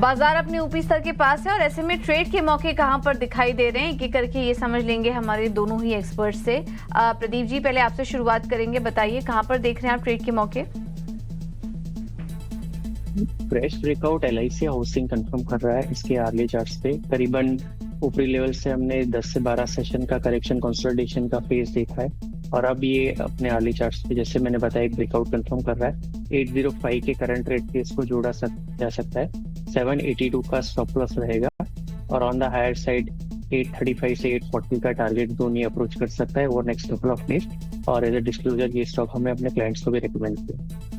बाजार अपने ऊपरी स्तर के पास है और ऐसे में ट्रेड के मौके कहां पर दिखाई दे रहे हैं, एक एक करके ये समझ लेंगे हमारे दोनों ही एक्सपर्ट से। प्रदीप जी, पहले आपसे शुरुआत करेंगे, बताइए कहां पर देख रहे हैं आप ट्रेड के मौके? Fresh breakout LIC housing confirm कर रहा है इसके अर्ली चार्ट्स पे। करीबन ऊपरी लेवल से हमने 10 से 12 सेशन का करेक्शन कंसोलिडेशन का फेज देखा है और अब ये अपने अर्ली चार्ट्स पे जैसे मैंने बताया एक ब्रेकआउट कंफर्म कर रहा है। 805 के करंट रेट पे इसको जोड़ा जा सकता है। 782 का स्टॉप लॉस रहेगा और ऑन द हायर साइड 835 से 840 का टारगेट जोन ये अप्रोच कर सकता है वो नेक्स्ट कपल ऑफ डेज। और एज ए डिस्क्लोजर ये स्टॉक हमें अपने क्लाइंट्स को भी रिकमेंड किया।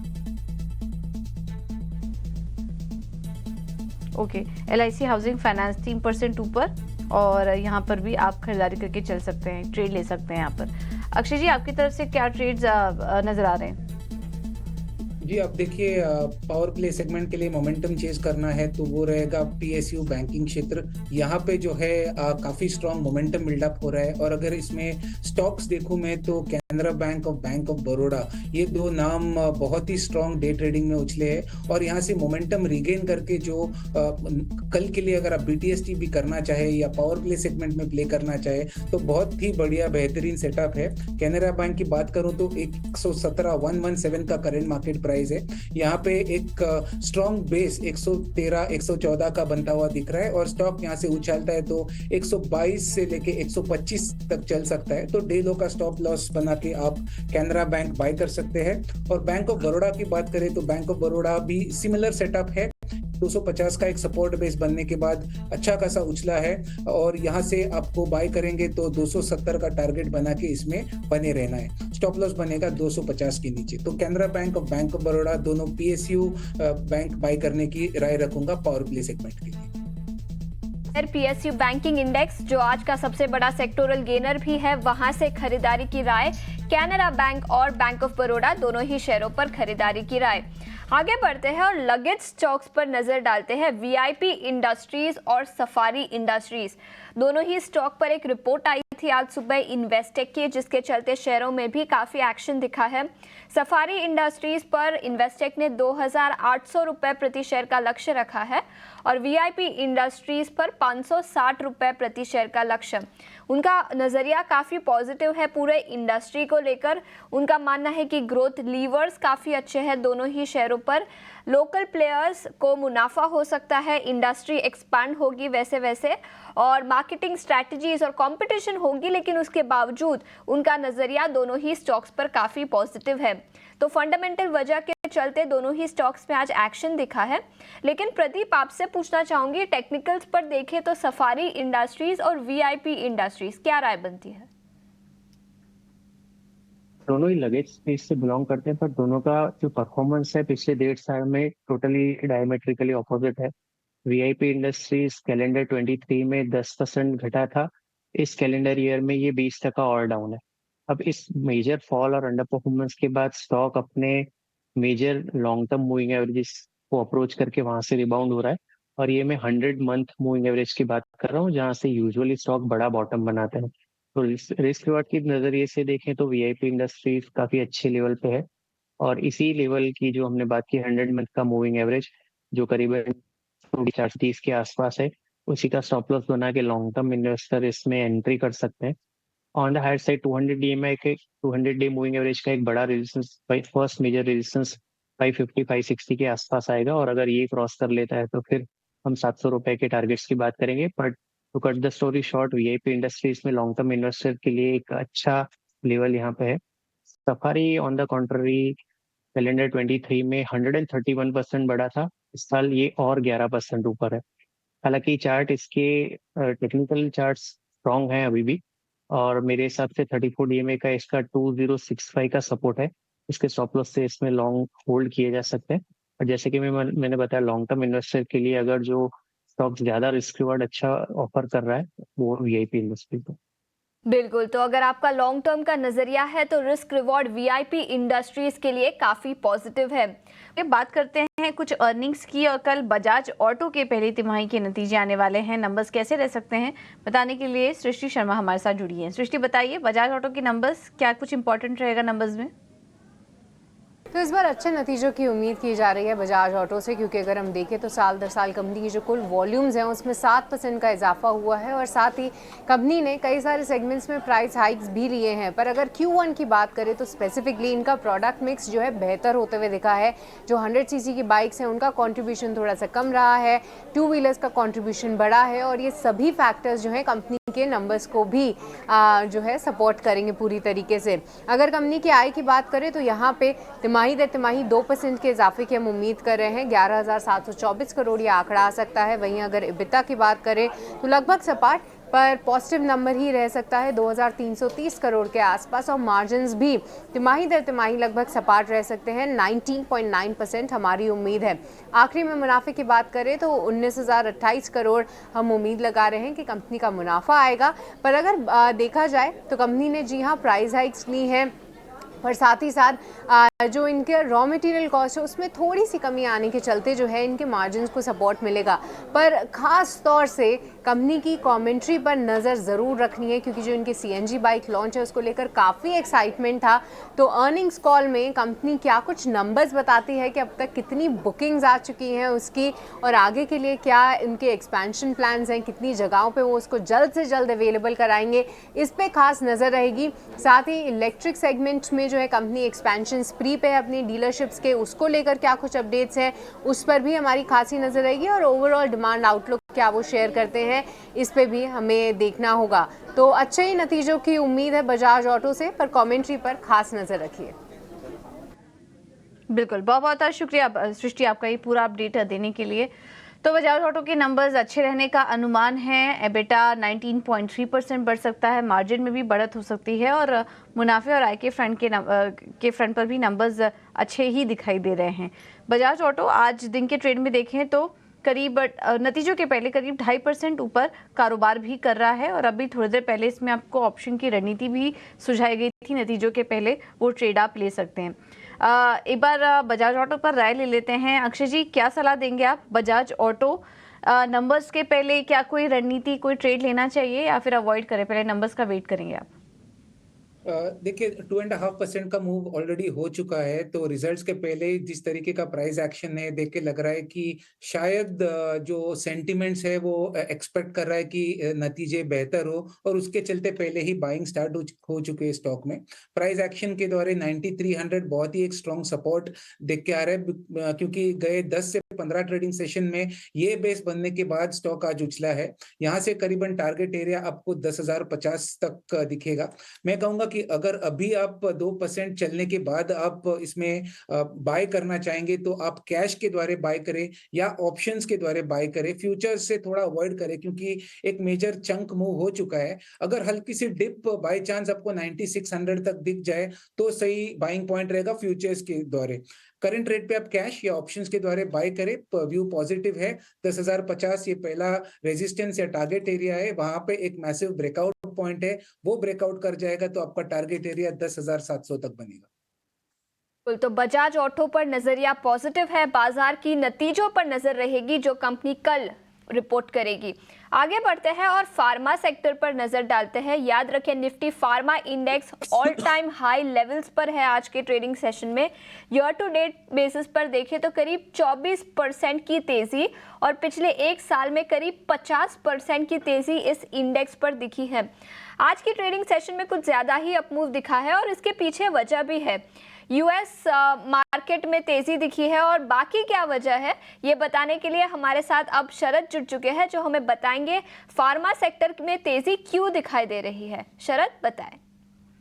ओके, एलआईसी हाउसिंग फाइनेंस 3% ऊपर और यहाँ पर भी आप खरीदारी करके चल सकते हैं, ट्रेड ले सकते हैं यहाँ पर। अक्षय जी, आपकी तरफ से क्या ट्रेड्स नजर आ रहे हैं? जी, अब देखिए, पावर प्ले सेगमेंट के लिए मोमेंटम चेज करना है तो वो रहेगा पीएसयू बैंकिंग क्षेत्र। यहाँ पे जो है काफी स्ट्रॉन्ग मोमेंटम बिल्डअप हो रहा है और अगर इसमें स्टॉक्स देखूं मैं तो कैनरा बैंक और बैंक ऑफ बड़ौदा, ये दो नाम बहुत ही स्ट्रॉन्ग डे ट्रेडिंग में उछले हैं और यहाँ से मोमेंटम रिगेन करके जो कल के लिए अगर आप बीटीएसटी भी करना चाहे या पावर प्ले सेगमेंट में प्ले करना चाहे तो बहुत ही बढ़िया बेहतरीन सेटअप है। कैनरा बैंक की बात करूं तो 117 का करंट मार्केट प्राइस है। यहाँ पे एक स्ट्रॉन्ग बेस 113 114 का बनता हुआ दिख रहा है और स्टॉक यहाँ से उछालता है तो 122 से लेके 125 तक चल सकता है। तो डे लो का स्टॉप लॉस बना के आप कैनरा बैंक बाय कर सकते हैं। और बैंक ऑफ बड़ौदा की बात करें तो बैंक ऑफ बड़ौदा भी सिमिलर सेटअप है। 250 का एक सपोर्ट बेस बनने के बाद अच्छा खासा उछला है और यहाँ से आपको बाय करेंगे तो 270 का टारगेट बना के इसमें बने रहना है। स्टॉप लॉस बनेगा 250 के नीचे। तो कैनरा बैंक और बैंक ऑफ बड़ौदा दोनों पीएसयू बैंक बाय करने की राय रखूंगा पावर प्ले सेगमेंट के लिए। पीएसयू बैंकिंग इंडेक्स जो आज का सबसे बड़ा सेक्टोरल गेनर भी है, वहां से खरीदारी की राय। कैनरा बैंक और बैंक ऑफ बड़ौदा दोनों ही शेयरों पर खरीदारी की राय। आगे बढ़ते हैं और लगेज स्टॉक्स पर नजर डालते हैं। वीआईपी इंडस्ट्रीज और सफारी इंडस्ट्रीज दोनों ही स्टॉक पर एक रिपोर्ट आई थी आज सुबह इन्वेस्टेक की, जिसके चलते शेयरों में भी काफी एक्शन दिखा है। सफारी इंडस्ट्रीज पर इन्वेस्टेक ने 2,800 रुपए प्रति शेयर का लक्ष्य रखा है और वीआईपी इंडस्ट्रीज पर 560 रुपए प्रति शेयर का लक्ष्य। उनका नजरिया काफी पॉजिटिव है पूरे इंडस्ट्री को लेकर। उनका मानना है कि ग्रोथ लीवर्स काफी अच्छे हैं दोनों ही शेयरों पर। लोकल प्लेयर्स को मुनाफा हो सकता है, इंडस्ट्री एक्सपांड होगी वैसे वैसे और मार्केटिंग स्ट्रैटेजीज और कंपटीशन होगी, लेकिन उसके बावजूद उनका नजरिया दोनों ही स्टॉक्स पर काफी पॉजिटिव है। तो फंडामेंटल वजह के चलते दोनों ही स्टॉक्स में आज एक्शन दिखा है। लेकिन प्रदीप, आपसे पूछना चाहूंगी, टेक्निकल्स पर देखें तो सफारी इंडस्ट्रीज और वीआईपी इंडस्ट्रीज क्या राय बनती है? दोनों ही लगेज स्पेस से बिलोंग करते हैं पर दोनों का जो परफॉर्मेंस है पिछले 1.5 साल में टोटली डायमेट्रिकली ऑपोजिट है। वीआईपी इंडस्ट्रीज कैलेंडर 23 में 10% घटा था, इस कैलेंडर ईयर में ये 20% और डाउन है। अब इस मेजर फॉल और अंडर परफॉर्मेंस के बाद स्टॉक अपने major long term moving averages को अप्रोच करके वहां से रिबाउंड हो रहा है और ये मैं 100 मंथ मूविंग एवरेज की बात कर रहा हूँ जहां से यूजुअली स्टॉक बड़ा बॉटम बनाते हैं। तो रिस्क रिवार्ड की नजरिए से देखें तो वीआईपी इंडस्ट्रीज काफी अच्छे लेवल पे है और इसी लेवल की जो हमने बात की 100 मंथ का मूविंग एवरेज जो करीबन 430 के आसपास है, उसी का स्टॉप लॉस बना के लॉन्ग टर्म इन्वेस्टर इसमें एंट्री कर सकते हैं। On the higher side 200 DMA के 200 डे मूविंग एवरेज का एक बड़ा रेजिस्टेंस, फर्स्ट मेजर रेजिस्टेंस 550 560 के आसपास आएगा और अगर ये क्रॉस कर लेता है तो फिर हम 700 रुपए के टारगेट्स की बात करेंगे। But to cut the story short, VIP Industries में लॉन्ग टर्म इन्वेस्टर के लिए एक अच्छा लेवल यहाँ पे है। Safari on the contrary calendar 23 में 131% बढ़ा था, इस साल ये और 11% ऊपर है। हालांकि चार्ट इसके टेक्निकल चार्ट स्ट्रॉन्ग है अभी भी और मेरे हिसाब से 34 डीएमए का इसका 2065 का सपोर्ट है। इसके स्टॉप लॉस से इसमें लॉन्ग होल्ड किए जा सकते हैं और जैसे कि मैंने बताया लॉन्ग टर्म इन्वेस्टर के लिए अगर जो स्टॉक्स ज्यादा रिस्क रिवार्ड अच्छा ऑफर कर रहा है वो वीआईपी इंडस्ट्री को। बिल्कुल, तो अगर आपका लॉन्ग टर्म का नजरिया है तो रिस्क रिवॉर्ड वीआईपी इंडस्ट्रीज के लिए काफी पॉजिटिव है। ये बात करते हैं कुछ अर्निंग्स की और कल बजाज ऑटो के पहली तिमाही के नतीजे आने वाले हैं। नंबर्स कैसे रह सकते हैं बताने के लिए सृष्टि शर्मा हमारे साथ जुड़ी हैं। सृष्टि, बताइए बजाज ऑटो के नंबर्स, क्या कुछ इंपॉर्टेंट रहेगा नंबर्स में? तो इस बार अच्छे नतीजों की उम्मीद की जा रही है बजाज ऑटो से, क्योंकि अगर हम देखें तो साल दर साल कंपनी की जो कुल वॉल्यूम्स हैं उसमें 7% का इजाफा हुआ है और साथ ही कंपनी ने कई सारे सेगमेंट्स में प्राइस हाइक्स भी लिए हैं। पर अगर Q1 की बात करें तो स्पेसिफिकली इनका प्रोडक्ट मिक्स जो है बेहतर होते हुए दिखा है। जो 100 सीसी की बाइक्स हैं उनका कॉन्ट्रीब्यूशन थोड़ा सा कम रहा है, 2 व्हीलर्स का कॉन्ट्रीब्यूशन बढ़ा है और ये सभी फैक्टर्स जो है कंपनी के नंबर्स को भी जो है सपोर्ट करेंगे पूरी तरीके से। अगर कंपनी की आय की बात करें तो यहाँ पे तिमाही दर तिमाही 2% के इजाफे की हम उम्मीद कर रहे हैं, 11,724 करोड़ ये आंकड़ा आ सकता है। वहीं अगर EBITDA की बात करें तो लगभग सपाट पर पॉजिटिव नंबर ही रह सकता है 2,330 करोड़ के आसपास और मार्जिन्स भी तिमाही दर तिमाही लगभग सपाट रह सकते हैं, 19.9% हमारी उम्मीद है। आखिरी में मुनाफे की बात करें तो 19,028 करोड़ हम उम्मीद लगा रहे हैं कि कंपनी का मुनाफा आएगा। पर अगर देखा जाए तो कंपनी ने जी हाँ प्राइस हाइक्स ली हैं और साथ ही साथ जो इनके रॉ मटेरियल कॉस्ट है उसमें थोड़ी सी कमी आने के चलते जो है इनके मार्जिन्स को सपोर्ट मिलेगा। पर ख़ास तौर से कंपनी की कमेंट्री पर नज़र ज़रूर रखनी है, क्योंकि जो इनके CNG बाइक लॉन्च है उसको लेकर काफ़ी एक्साइटमेंट था। तो अर्निंग्स कॉल में कंपनी क्या कुछ नंबर्स बताती है कि अब तक कितनी बुकिंग्स आ चुकी हैं उसकी और आगे के लिए क्या इनके एक्सपेंशन प्लान्स हैं, कितनी जगहों पे वो उसको जल्द से जल्द अवेलेबल कराएंगे, इस पे खास नज़र रहेगी। साथ ही इलेक्ट्रिक सेगमेंट में जो है कंपनी एक्सपेंशन स्प्री पे अपनी डीलरशिप्स के उसको लेकर क्या कुछ अपडेट्स हैं उस पर भी हमारी खासी नज़र रहेगी और ओवरऑल डिमांड आउटलुक क्या वो शेयर करते हैं इस पे भी हमें देखना होगा। तो अच्छे ही नतीजों की उम्मीद है बजाज ऑटो से, पर कमेंट्री पर खास नज़र रखिए। बिल्कुल, बहुत बहुत शुक्रिया सृष्टि आपका ये पूरा अपडेट देने के लिए। तो बजाज ऑटो के नंबर्स अच्छे रहने का अनुमान है। EBITDA 19.3% बढ़ सकता है, मार्जिन में भी बढ़त हो सकती है और मुनाफे और आय के फ्रंट पर भी नंबर्स अच्छे ही दिखाई दे रहे हैं। बजाज ऑटो आज दिन के ट्रेड में देखें तो करीब नतीजों के पहले करीब 2.5% ऊपर कारोबार भी कर रहा है और अभी थोड़ी देर पहले इसमें आपको ऑप्शन की रणनीति भी सुझाई गई थी। नतीजों के पहले वो ट्रेड आप ले सकते हैं। एक बार बजाज ऑटो पर राय ले लेते हैं। अक्षय जी, क्या सलाह देंगे आप? बजाज ऑटो नंबर्स के पहले क्या कोई रणनीति, कोई ट्रेड लेना चाहिए या फिर अवॉइड करें, पहले नंबर्स का वेट करेंगे आप? देखिए 2.5% का मूव ऑलरेडी हो चुका है, तो रिजल्ट्स के पहले जिस तरीके का प्राइस एक्शन है देख के लग रहा है कि शायद जो सेंटिमेंट्स है वो एक्सपेक्ट कर रहा है कि नतीजे बेहतर हो और उसके चलते पहले ही बाइंग स्टार्ट हो चुके हैं स्टॉक में। प्राइस एक्शन के द्वारा 9300 बहुत ही एक स्ट्रॉन्ग सपोर्ट देख के आ रहा है, क्योंकि गए 10 से 15 ट्रेडिंग सेशन में ये बेस बनने के बाद स्टॉक आज उछला है। यहाँ से करीबन टारगेट एरिया आपको 10,050 तक दिखेगा। मैं कहूंगा कि अगर अभी आप 2% चलने के बाद आप इसमें बाय करना चाहेंगे तो आप कैश के द्वारा बाय करें या ऑप्शंस के द्वारा बाय करें। फ्यूचर्स से थोड़ा अवॉइड करें क्योंकि एक मेजर चंक मूव हो चुका है। अगर हल्की सी डिप बाय चांस आपको 9600 तक दिख जाए तो सही बाइंग पॉइंट रहेगा फ्यूचर्स के द्वारा। करंट रेट पे आप कैश या ऑप्शंस के द्वारा बाय करें, व्यू पॉजिटिव है। 10,050 ये पहला रेजिस्टेंस या टारगेट एरिया है, वहां पे एक मैसिव ब्रेकआउट पॉइंट है, वो ब्रेकआउट कर जाएगा तो आपका टारगेट एरिया 10,700 तक बनेगा। तो बजाज ऑटो पर नजरिया पॉजिटिव है, बाजार की नतीजों पर नजर रहेगी जो कंपनी कल रिपोर्ट करेगी। आगे बढ़ते हैं और फार्मा सेक्टर पर नजर डालते हैं। याद रखें Nifty pharma index all time high levels पर है आज के ट्रेडिंग सेशन में। ईयर टू डेट बेसिस पर देखें तो करीब 24% की तेजी और पिछले एक साल में करीब 50% की तेजी इस इंडेक्स पर दिखी है। आज की ट्रेडिंग सेशन में कुछ ज्यादा ही अपमूव दिखा है और इसके पीछे वजह भी है। यूएस मार्केट में तेजी दिखी है और बाकी क्या वजह है ये बताने के लिए हमारे साथ अब शरद जुड़ चुके हैं जो हमें बताएंगे फार्मा सेक्टर में तेजी क्यों दिखाई दे रही है। शरद बताएं।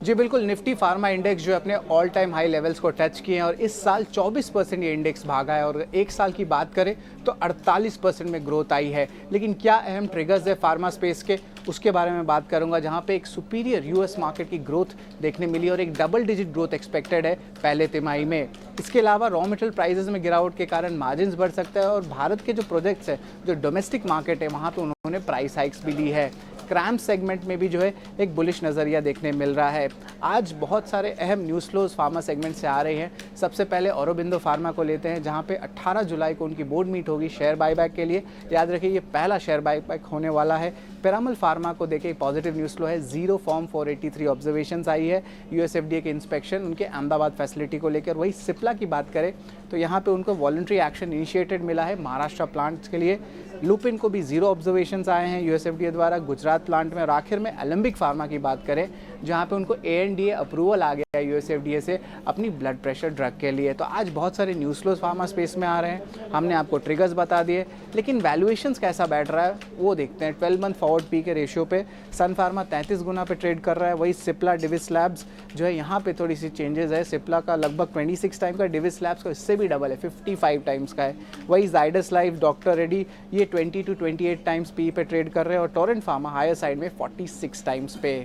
जी बिल्कुल, निफ्टी फार्मा इंडेक्स जो है अपने ऑल टाइम हाई लेवल्स को टच किए हैं और इस साल 24% ये इंडेक्स भागा है और एक साल की बात करें तो 48% में ग्रोथ आई है। लेकिन क्या अहम ट्रिगर्स है फार्मा स्पेस के, उसके बारे में बात करूंगा, जहां पे एक सुपीरियर यूएस मार्केट की ग्रोथ देखने मिली और एक डबल डिजिट ग्रोथ एक्सपेक्टेड है पहले तिमाही में। इसके अलावा रॉ मटेरियल प्राइसेस में गिरावट के कारण मार्जिन बढ़ सकता है और भारत के जो प्रोजेक्ट्स है, जो डोमेस्टिक मार्केट है, वहाँ पे उन्होंने प्राइस हाइक्स भी ली है। क्रैम्प सेगमेंट में भी जो है एक बुलिश नज़रिया देखने मिल रहा है। आज बहुत सारे अहम न्यूज़ फ्लोज फार्मा सेगमेंट से आ रहे हैं। सबसे पहले औरोबिंदो फार्मा को लेते हैं, जहां पे 18 जुलाई को उनकी बोर्ड मीट होगी शेयर बायबैक के लिए। याद रखिए ये पहला शेयर बायबैक होने वाला है पिरामल फार्मा को देखें पॉजिटिव न्यूज़ फ्लो है, 0 फॉर्म 483 ऑब्जर्वेशंस आई है यूएसएफडीए के इंस्पेक्शन उनके अहमदाबाद फैसिलिटी को लेकर। वही सिप्ला की बात करें तो यहाँ पे उनको वॉलंटरी एक्शन इनिशिएटेड मिला है महाराष्ट्र प्लांट्स के लिए। लुपिन को भी 0 ऑब्जर्वेशंस आए हैं यूएसएफडीए द्वारा गुजरात प्लांट में। और आखिर में एलेंबिक फार्मा की बात करें जहाँ पे उनको ANDA अप्रूवल आ गया है यूएसएफडीए से अपनी ब्लड प्रेशर ड्रग के लिए। तो आज बहुत सारे न्यूज़ फ्लोज फार्मा स्पेस में आ रहे हैं, हमने आपको ट्रिगर्स बता दिए, लेकिन वैल्यूएशंस कैसा बैठ रहा है वो देखते हैं। 12 मंथ फॉरवर्ड पी के रेशियो पे सन फार्मा 33 गुना पे ट्रेड कर रहा है। वही सिप्ला डिविस लैब्स जो है यहाँ पे थोड़ी सी चेंजेस है, सिप्ला का लगभग 26 टाइम का, डिविस लैब्स का इससे भी डबल है 55 टाइम्स का है। वही जाइडस लाइफ, डॉक्टर रेडी ये 20 to 28 टाइम्स पी पे ट्रेड कर रहे हैं और टोरेंट फार्मा हायर साइड में 46 टाइम्स पे।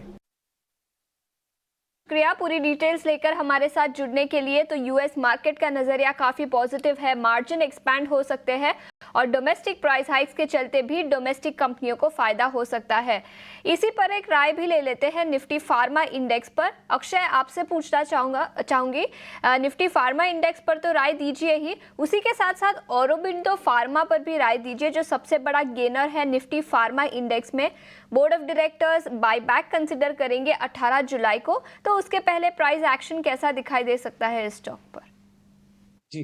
शुक्रिया पूरी डिटेल्स लेकर हमारे साथ जुड़ने के लिए। तो यूएस मार्केट का नजरिया काफी पॉजिटिव है, मार्जिन एक्सपैंड हो सकते हैं और डोमेस्टिक प्राइस हाइक्स के चलते भी डोमेस्टिक कंपनियों को फायदा हो सकता है। इसी पर एक राय भी ले लेते हैं निफ्टी फार्मा इंडेक्स पर। अक्षय, आपसे पूछना चाहूंगी निफ्टी फार्मा इंडेक्स पर तो राय दीजिए ही, उसी के साथ साथ औरोबिंदो फार्मा पर भी राय दीजिए जो सबसे बड़ा गेनर है निफ्टी फार्मा इंडेक्स में। Board of directors buyback consider करेंगे 18 जुलाई को, तो उसके पहले प्राइस एक्शन कैसा दिखाई दे सकता है इस स्टॉक पर? जी,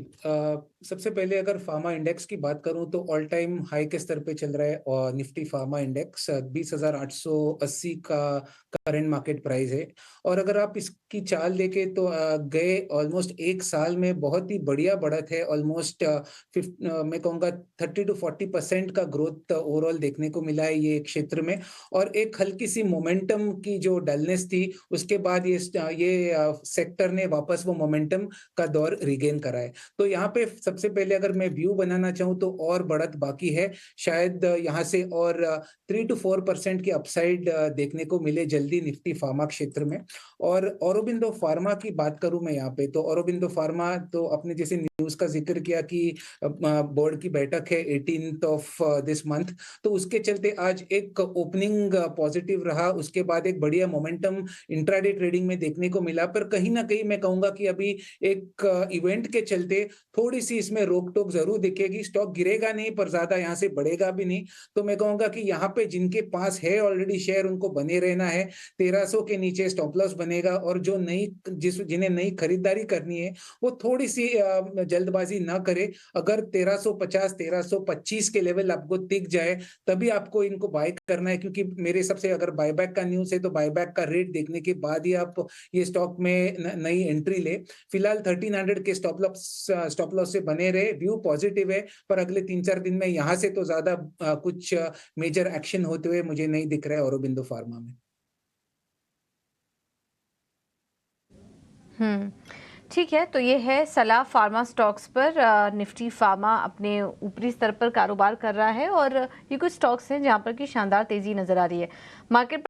सबसे पहले अगर फार्मा इंडेक्स की बात करूं तो ऑल टाइम हाई के स्तर पे चल रहा है और निफ्टी फार्मा इंडेक्स 20,880 का करंट मार्केट प्राइस है। और अगर आप इसकी चाल देखें तो गए ऑलमोस्ट एक साल में बहुत ही बढ़िया बढ़त है, ऑलमोस्ट मैं कहूँगा 30 to 40% का ग्रोथ ओवरऑल देखने को मिला है ये क्षेत्र में। और एक हल्की सी मोमेंटम की जो डलनेस थी उसके बाद ये सेक्टर ने वापस वो मोमेंटम का दौर रिगेन करा है। तो यहाँ पे सबसे पहले अगर मैं व्यू बनाना चाहूँ तो और बढ़त बाकी है, शायद यहाँ से और 3 to 4% की अपसाइड देखने को मिले जल्दी निफ्टी फार्मा क्षेत्र में। और औरोबिंदो फार्मा की बात करूं मैं यहाँ पे, तो औरोबिंदो फार्मा तो अपने जैसे न्यूज का जिक्र किया कि बोर्ड की बैठक है 18th ऑफ दिस मंथ, तो उसके चलते आज एक ओपनिंग पॉजिटिव रहा, उसके बाद एक बढ़िया मोमेंटम इंट्राडे ट्रेडिंग में देखने को मिला। पर कहीं ना कहीं मैं कहूंगा कि अभी एक इवेंट के चलते थोड़ी सी इसमें रोक टोक जरूर दिखेगी। स्टॉक गिरेगा नहीं पर ज्यादा यहाँ से बढ़ेगा भी नहीं। तो मैं कहूंगा कि यहाँ पे जिनके पास है ऑलरेडी शेयर उनको बने रहना है, 1300 के नीचे स्टॉप लॉस बनेगा। और जो जिन्हें नई खरीदारी करनी है वो थोड़ी सी जल्दबाजी ना करे। अगर 1350 1325 के लेवल आपको दिख जाए तभी आपको इनको बाय करना है, क्योंकि मेरे हिसाब से अगर बायबैक का न्यूज है तो बायबैक का रेट देखने के बाद ही आप ये स्टॉक में नई एंट्री ले। फिलहाल 1300 के स्टॉप लॉस से बने रहे, व्यू पॉजिटिव है, पर अगले 3-4 दिन में यहाँ से तो ज्यादा कुछ मेजर एक्शन होते हुए मुझे नहीं दिख रहा है औरोबिंदो फार्मा में। ठीक है, तो ये है सलाह फार्मा स्टॉक्स पर। निफ्टी फार्मा अपने ऊपरी स्तर पर कारोबार कर रहा है और ये कुछ स्टॉक्स हैं जहां पर की शानदार तेजी नजर आ रही है। मार्केट